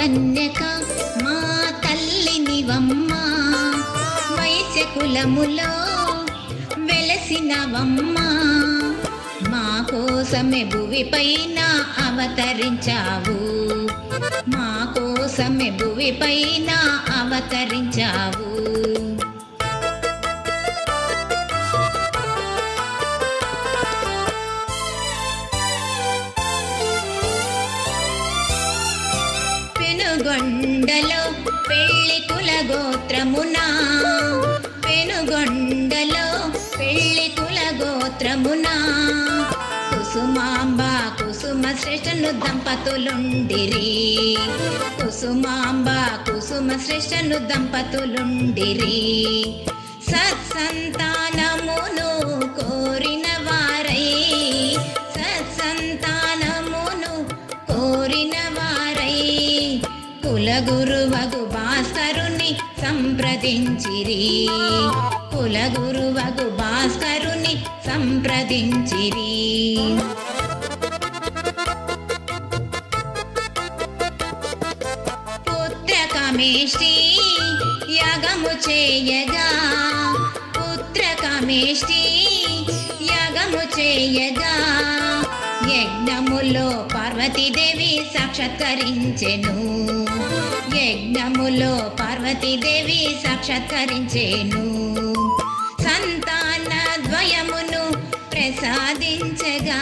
కన్యక మా తల్లినివమ్మ వైశ్య కులములో వెలసినవమ్మ మా కోసమే భువిపైన అవతరించావు మా కోసమే భువిపైన అవతరించావు పెనుగొండలో పెళ్లి కుల గోత్రమునా పెనుగొండలో పెళ్లి కుల గోత్రమునా కుసుమాంబ కుసుమ శ్రేష్ఠను దంపతులుండిరి కుసుమాంబ కుసుమ శ్రేష్ఠను దంపతులుండిరి సత్సంతానమును కోరిన వారై సత్సంతానమును కోరిన వారై కులగురువగు భాస్కరుని సంప్రదించిరి కులగురువగు భాస్కరుని సంప్రదించిరి పుత్రకామేష్టి యాగము చేయగా పుత్రకామేష్టి యాగము చేయగా యజ్ఞములో పార్వతీదేవి సాక్షాత్కరించెను యజ్ఞములో పార్వతీదేవి సాక్షాత్కరించెను సంతాన ద్వయమును ప్రసాదించగా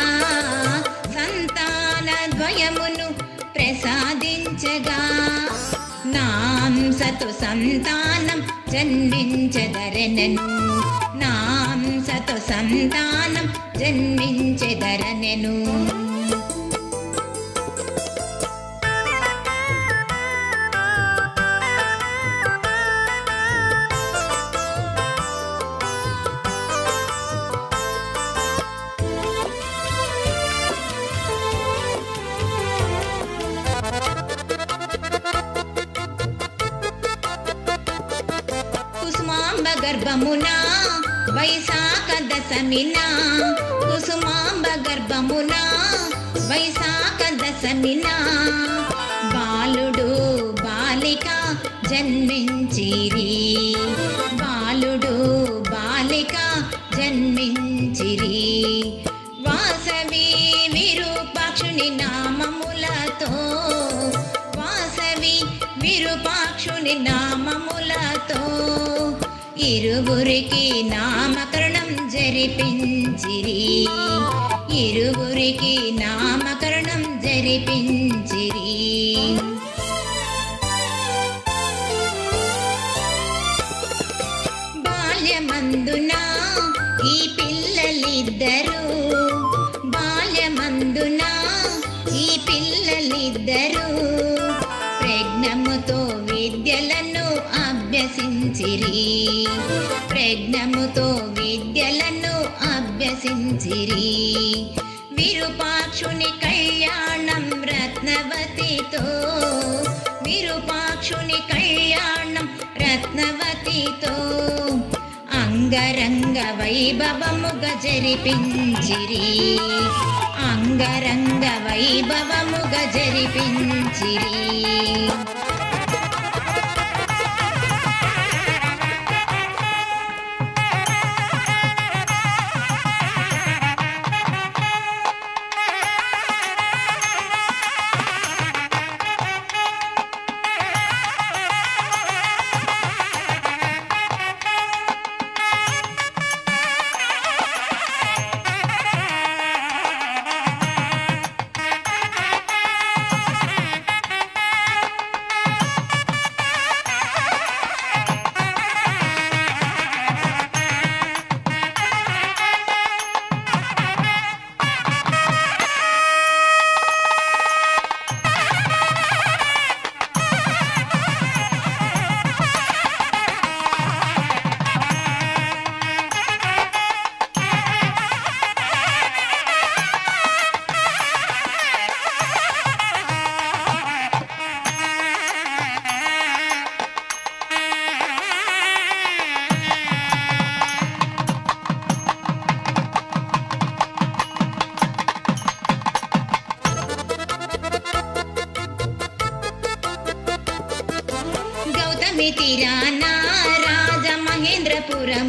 సంతాన ద్వయమును ప్రసాదించగా నాంసతు సంతానం జన్మించెదరనెను నాంసతు సంతానం జన్మించెదరనెను కుసుమాంబ గర్భమునా వైశాఖ దశమినా కుసుమాంబ గర్భమునా వైశాఖ దశమినా బాలుడు బాలిక జన్మించిరి బాలుడు బాలిక జన్మించిరి వాసవి విరూపాక్షుని నామములతో వాసవి విరూపాక్షుని నామములతో ఇరువురికి నామకరణం జరిపించిరి ఇరువురికి నామకరణం జరిపించిరి బాల్యమందున ఈ పిల్లలిద్దరూ బాల్యమందున ఈ పిల్లలిద్దరూ ప్రజ్ఞముతో విద్యలను అభ్యసించిరి ప్రజ్ఞముతో విద్యలను అభ్యసించిరి విరూపాక్షుని కళ్యాణం రత్నవతితో విరూపాక్షుని కళ్యాణం రత్నవతితో అంగరంగ వైభవముగా జరిపించిరి అంగరంగ వైభవముగా జరిపించిరి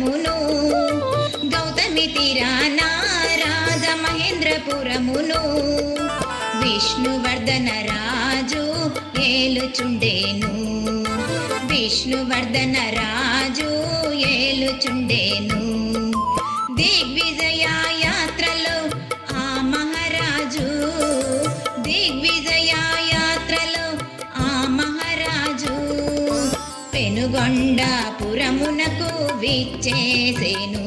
మహేంద్రపురమును గౌతమి తీరాన రాజమహేంద్రపురమును విష్ణువర్ధన రాజు ఏలుచుండేను. విష్ణువర్ధన రాజు ఏలుచుండేను. దిగ్విజయ యాత్రలో ఆ మహారాజు, దిగ్విజయ యాత్రలో ఆ మహారాజు పెనుగొండపురమునకు విచ్చేసేను.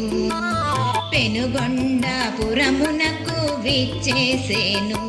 పెనుగొండపురమునకు విచ్చేసేను.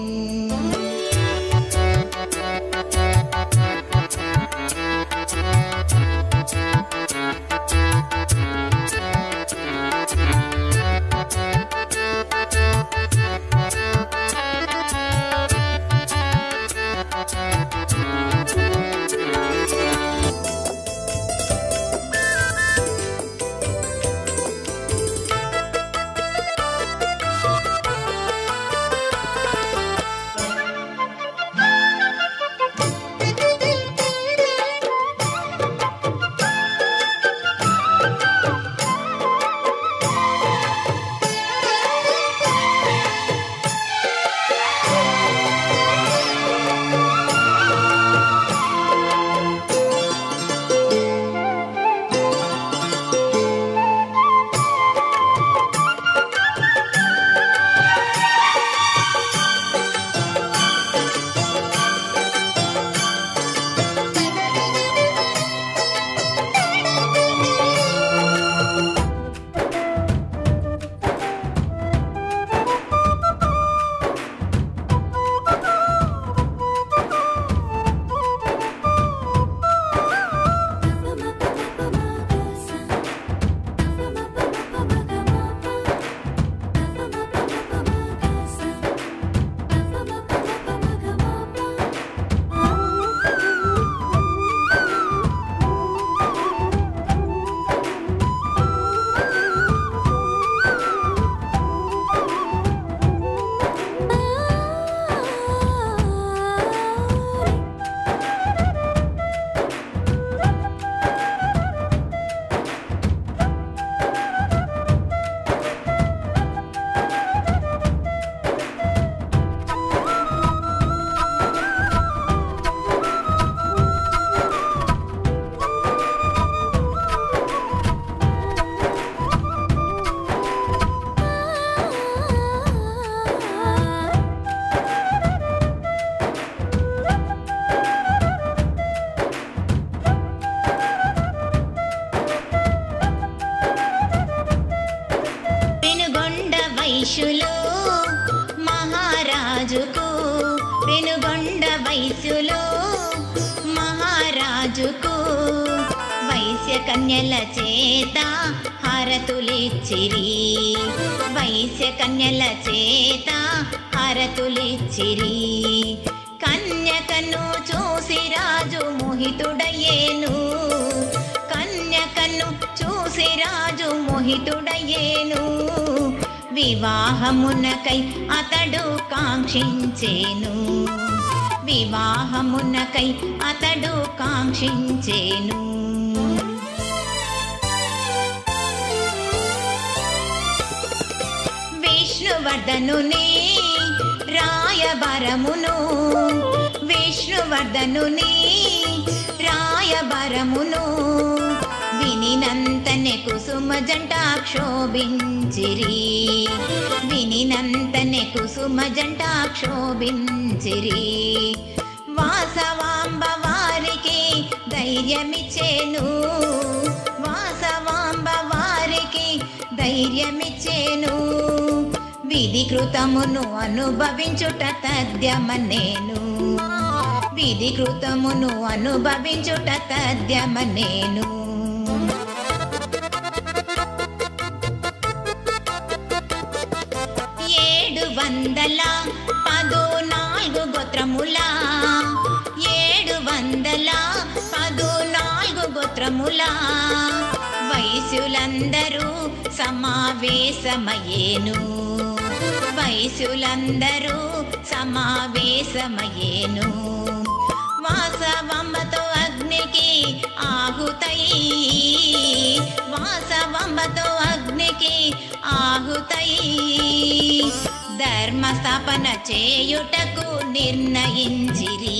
వైశ్యులు మహారాజుకు, పెనుగొండ వైశ్యులు మహారాజుకు వైశ్య కన్యల చేత హారతులిచ్చిరి. వైశ్య కన్యల చేత హారతులిచ్చిరి. కన్యకను చూసి రాజు మోహితుడయ్యేను. కన్యకను చూసి రాజు మోహితుడయ్యేను. వివాహమునకై అతడు కాంక్షించేను. వివాహమునకై అతడు కాంక్షించేను. విష్ణువర్ధనుని రాయబారమును, విష్ణువర్ధనుని రాయబారమును వినినంతనే కుసుమ జంట క్షోభించిరి. వినినంతనే కుసుమ జంట క్షోభించిరి. వాసవాంబ వారికి ధైర్యమిచ్చేను. వాసవాంబ వారికి ధైర్యమిచ్చేను. విధికృతమును అనుభవించుట తథ్యమనేను. విధికృతమును అనుభవించుట తథ్యమనేను. 714 గోత్రముల, 714 గోత్రముల వైశ్యులందరూ సమావేశమయ్యేను. వైశ్యులందరూ సమావేశమయ్యేను. వాసవంబతో అగ్ని అగ్నికి ఆహుతయి వాసవంబతో అగ్నికి ఆహుతయి ధర్మ స్థాపన చేయుటకు నిర్ణయించిరి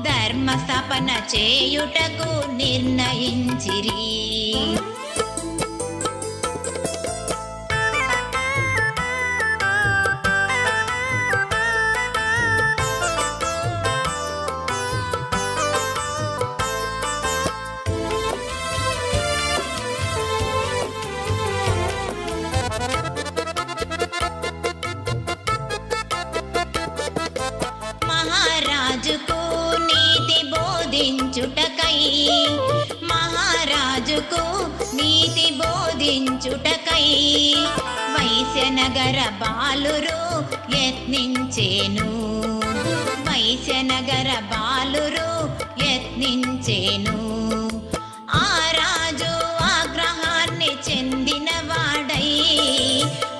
ధర్మ స్థాపన చేయుటకు నిర్ణయించిరి మహారాజుకు నీతి బోధించుటకై వైశ్యనగర బాలురు యత్నించేను వైశ్యనగర బాలురు యత్నించేను ఆ రాజు ఆగ్రహాన్ని చెందినవాడై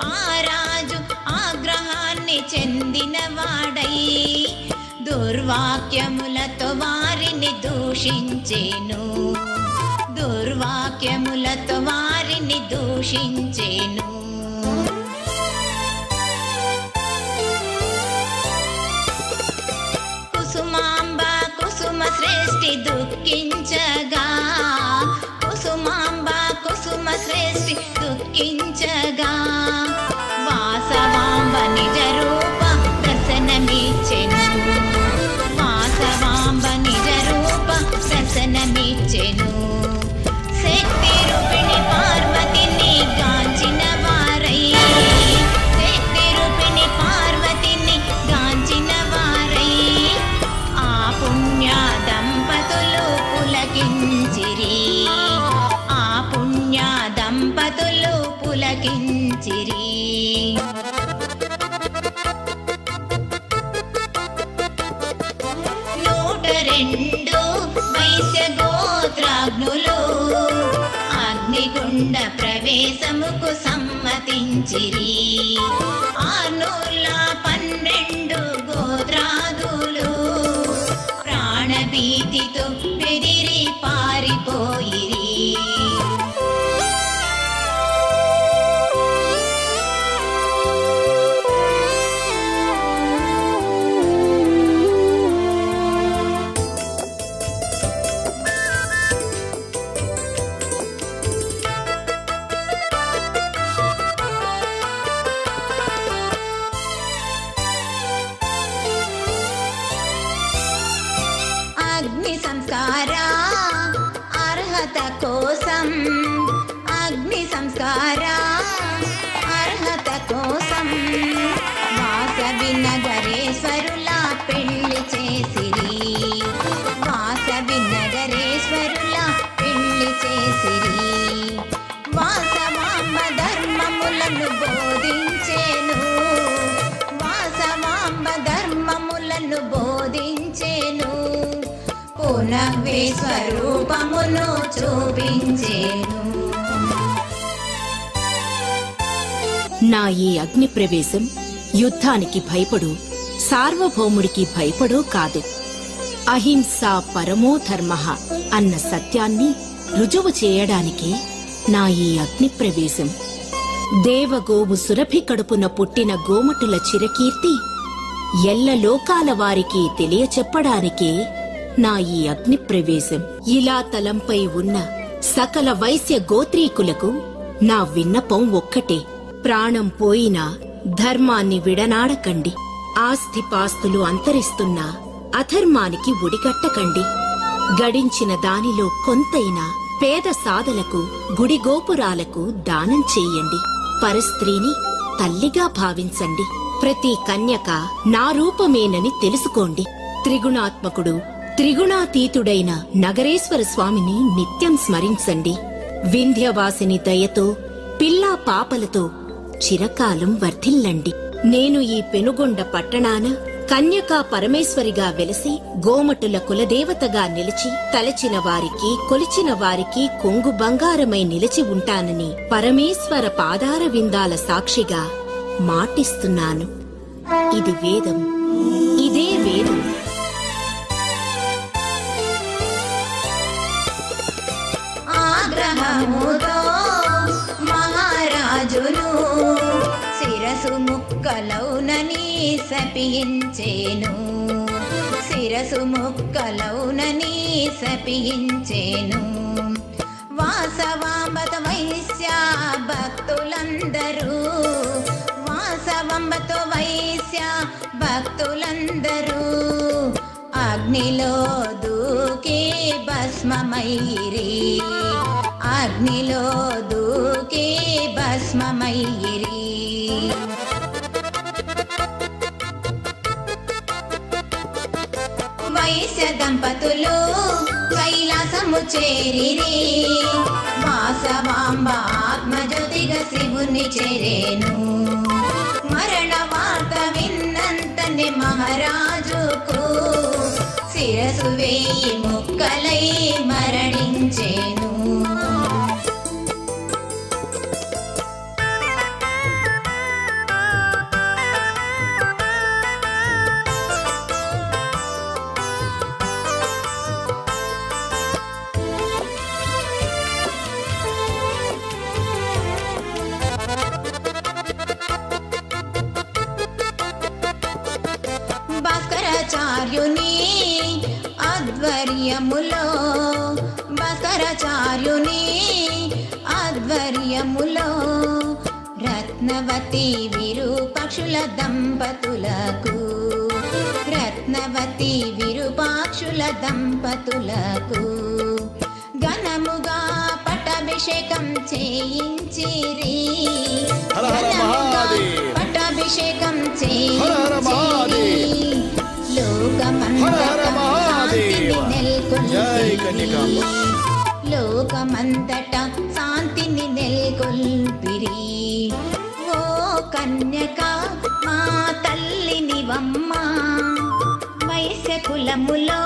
ఆ రాజు ఆగ్రహాన్ని చెందినవాడై దుర్వాక్యములతో వారిని దూషించేను దుర్వాక్యములతో వారిని దూషించేను కుసుమాంబ కుసుమ శ్రేష్ఠి దుఃఖించగా కుసుమాంబ కుసుమ శ్రేష్ఠి దుఃఖించగా వాసవాంబ నిజ రూప దర్శనమిచ్చెను వాసవాంబ నిజ రూప దర్శనమిచ్చెను శక్తి రూపిణి పార్వతిని గాంచిన వారై శక్తి రూపిణి పార్వతిని గాంచిన వారై ఆ పుణ్య దంపతులు పులకించిరి ఆ పుణ్య దంపతులు పులకించిరి రెండు వైశ్య గోత్రాగ్నులు అగ్నిగుండ ప్రవేశముకు సమ్మతించిరి 612 గోత్రాదులు ప్రాణభీతితో బెదిరి పారిపోయిరి అగ్ని సంస్కార అర్హత కోసం అగ్ని సంస్కార అర్హత కోసం వాసవి నగరేశ్వరుల పెళ్లి చేసిరి వాసవి నగరేశ్వరుల పెళ్లి చేసిరి వాసవాంబ ధర్మములను బోధించేను వాసవాంబ ధర్మములను బోధించేను పునః స్వరూపమును చూపించేను నా ఈ అగ్ని ప్రవేశం యుద్ధానికి భయపడు సార్వభౌముడికి భయపడో కాదు అహింస పరమో ధర్మ అన్న సత్యాన్ని రుజువు చేయడానికి నా ఈ అగ్ని ప్రవేశం దేవగోవు సురభి కడుపున పుట్టిన గోమటుల చిరకీర్తి ఎల్ల లోకాల వారికి తెలియచెప్పడానికే నా ఈ అగ్ని ప్రవేశం ఇలా తలంపై ఉన్న సకల వైశ్య గోత్రీకులకు నా విన్నపం ఒక్కటే ప్రాణం పోయినా ధర్మాన్ని విడనాడకండి ఆస్తిపాస్తులు అంతరిస్తున్నా అధర్మానికి ఒడిగట్టకండి గడించిన దానిలో కొంతైనా పేద సాధలకు గుడి గోపురాలకు దానం చెయ్యండి పరస్త్రీని తల్లిగా భావించండి ప్రతి కన్యక నా రూపమేనని తెలుసుకోండి త్రిగుణాత్మకుడు త్రిగుణాతీతుడైన నగరేశ్వర స్వామిని నిత్యం స్మరించండి వింధ్యవాసిని దయతో పిల్లా పాపలతో చిరకాలం వర్ధిల్లండి నేను ఈ పెనుగొండ పట్టణాన కన్యకా పరమేశ్వరిగా వెలసి గోమటుల కులదేవతగా నిలిచి తలచిన వారికి కొలిచిన వారికి కొంగు బంగారమై నిలిచి ఉంటానని పరమేశ్వర పాదార విందాల సాక్షిగా మాటిస్తున్నాను ఇది వేదం ఇదే వేదం శిరసు ముక్కలౌనని శపించేను శిరసు ముక్కలౌనని శపించేను వాసవాంబత వైశ్య భక్తులందరూ వాసవాంబతో వైశ్య భక్తులందరూ అగ్నిలో దూకి భస్మమైరి అగ్నిలో దూకి భస్మమైరి వైశ్య దంపతులు కైలాసము చేరిరి వాసవాంబ ఆత్మజ్యోతిగా శివుని చేరేను మరణ వార్త విన్నంతనే మహారాజుకు శిరసు వేయి ముక్కలై మరణించేను భాస్కరాచార్యుని ఆధ్వర్యములో భాస్కరాచార్యుని ఆధ్వర్యములో రత్నవతి విరూపాక్షుల దంపతులకు రత్నవతి విరూపాక్షుల దంపతులకు ఘనముగా పట్టాభిషేకం చేయించిరి ఘనముగా పట్టాభిషేకం చేయించిరి లోకమంతట శాంతిని నెలకొల్పిరి ఓ కన్యక మా తల్లినివమ్మ వైశ్య కులములో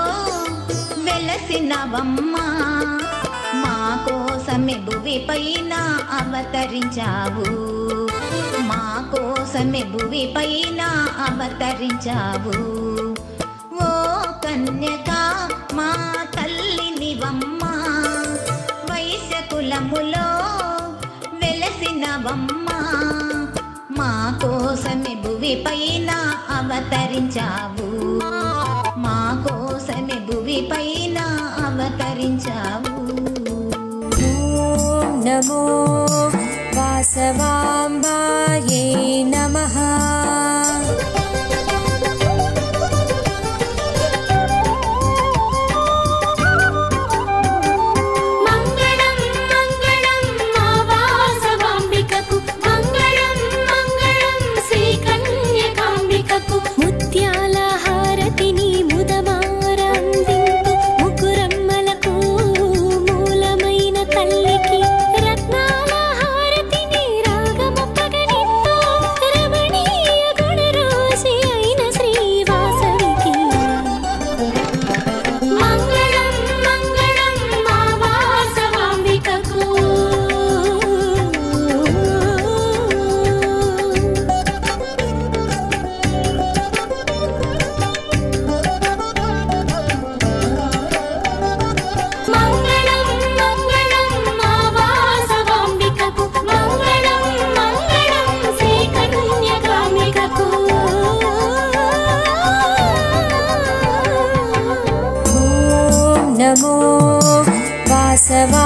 వెలసినవమ్మ మా కోసమే భువి పైన అవతరించావు మా కోసమే భువి పైన అవతరించావు ఓ కన్యక మా తల్లినివమ్మ వైశ్య కులములో వెలసినవమ్మ మా కోసమే భువి పైన అవతరించావు మా కోసమే భువి పైన అవతరించావు ఓం నమో వాసవాంబాయే నమః నమో వాసవా